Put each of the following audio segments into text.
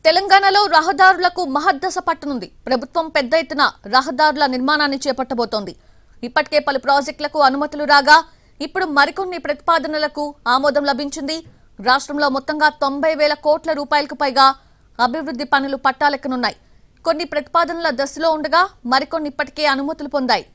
తెలంగాణలో రహదారులకు మహద్దశ పట్టనుంది. ప్రభుత్వం పెద్ద ఎత్తున రహదారుల నిర్మాణాన్ని చేపట్టబోతోంది. ఇప్పటికే పలు ప్రాజెక్టులకు అనుమతులు రాగా ఇప్పుడు మరికొన్ని ప్రతిపాదనలకు ఆమోదం లభించింది. రాష్ట్రంలో మొత్తంగా 90,000 కోట్ల రూపాయలకు పైగా అభివృద్ధి పనులు పట్టాలెక్కనున్నాయి. కొన్ని ప్రతిపాదనల దశలో ఉండగా మరికొన్ని ఇప్పటికే అనుమతులు పొందాయి.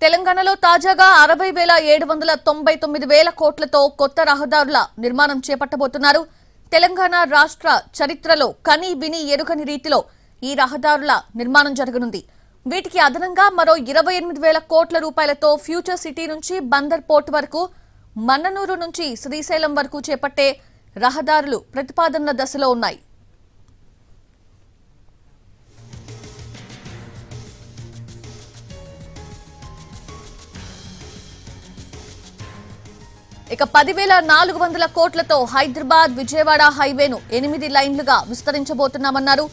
తెలంగాణలో తాజాగా 60,799 కోట్లతో కొత్త రహదారుల నిర్మాణం చేపట్టబోతున్నారు. తెలంగాణ రాష్ట్ర చరిత్రలో కని బిని ఎరుగని రీతిలో ఈ రహదారుల నిర్మాణం జరగనుంది. వీటికి అదనంగా మరో 28,000 కోట్ల రూపాయలతో ఫ్యూచర్ సిటీ నుంచి బందర్ పోర్ట్ వరకు, మన్ననూరు నుంచి శ్రీశైలం వరకు చేపట్టే రహదారులు ప్రతిపాదనల దశలో ఉన్నాయి. ఇక 10,400 కోట్లతో హైదరాబాద్ విజయవాడ హైవేను 8 లైన్లుగా విస్తరించబోతున్నామన్నారు.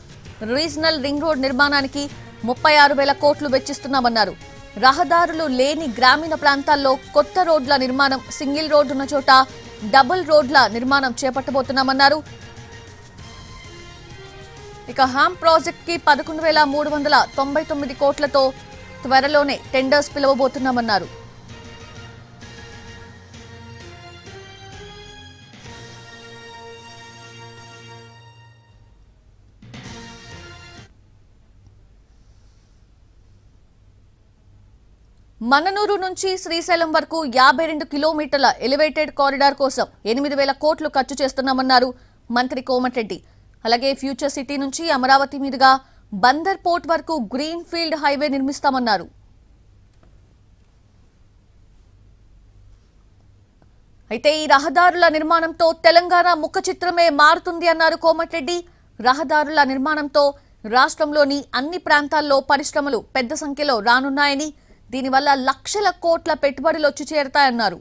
రీజనల్ రింగ్ రోడ్ నిర్మాణానికి 36,000 కోట్లు వెచ్చిస్తున్నామన్నారు. రహదారులు లేని గ్రామీణ ప్రాంతాల్లో కొత్త రోడ్ల నిర్మాణం, సింగిల్ రోడ్డు ఉన్న చోట డబుల్ రోడ్ల నిర్మాణం చేపట్టబోతున్నామన్నారు. ఇక హామ్ ప్రాజెక్ట్ కి 11,399 కోట్లతో త్వరలోనే టెండర్స్ పిలవబోతున్నామన్నారు. మన్ననూరు నుంచి శ్రీశైలం వరకు 52 కిలోమీటర్ల ఎలివేటెడ్ కారిడార్ కోసం 8,000 కోట్లు ఖర్చు చేస్తున్నామన్నారు మంత్రి కోమటిరెడ్డి. అలాగే ఫ్యూచర్ సిటీ నుంచి అమరావతి మీదుగా బందర్ పోర్ట్ వరకు గ్రీన్ ఫీల్డ్ హైవే నిర్మిస్తామన్నారు. అయితే ఈ రహదారుల నిర్మాణంతో తెలంగాణ ముఖ చిత్రమే మారుతుంది అన్నారు కోమటిరెడ్డి. రహదారుల నిర్మాణంతో రాష్ట్రంలోని అన్ని ప్రాంతాల్లో పరిశ్రమలు పెద్ద సంఖ్యలో రానున్నాయని, దీనివల్ల లక్షల కోట్ల పెట్టుబడులు వచ్చి చేరతాయన్నారు.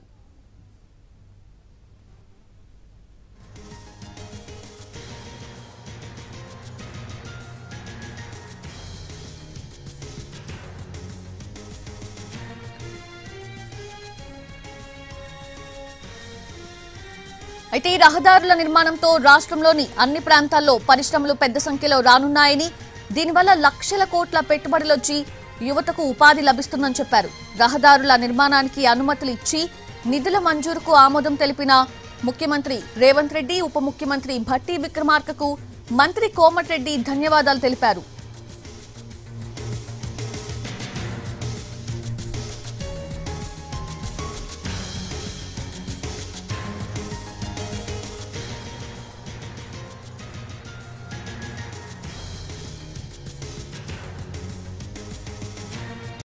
అయితే ఈ రహదారుల నిర్మాణంతో రాష్ట్రంలోని అన్ని ప్రాంతాల్లో పరిశ్రమలు పెద్ద సంఖ్యలో రానున్నాయని, దీనివల్ల లక్షల కోట్ల పెట్టుబడులు వచ్చి యువతకు ఉపాధి లభిస్తుందని చెప్పారు. రహదారుల నిర్మాణానికి అనుమతులు ఇచ్చి నిధుల మంజూరుకు ఆమోదం తెలిపిన ముఖ్యమంత్రి రేవంత్ రెడ్డి, ఉప ముఖ్యమంత్రి భట్టి విక్రమార్కకు మంత్రి కోమటిరెడ్డి ధన్యవాదాలు తెలిపారు.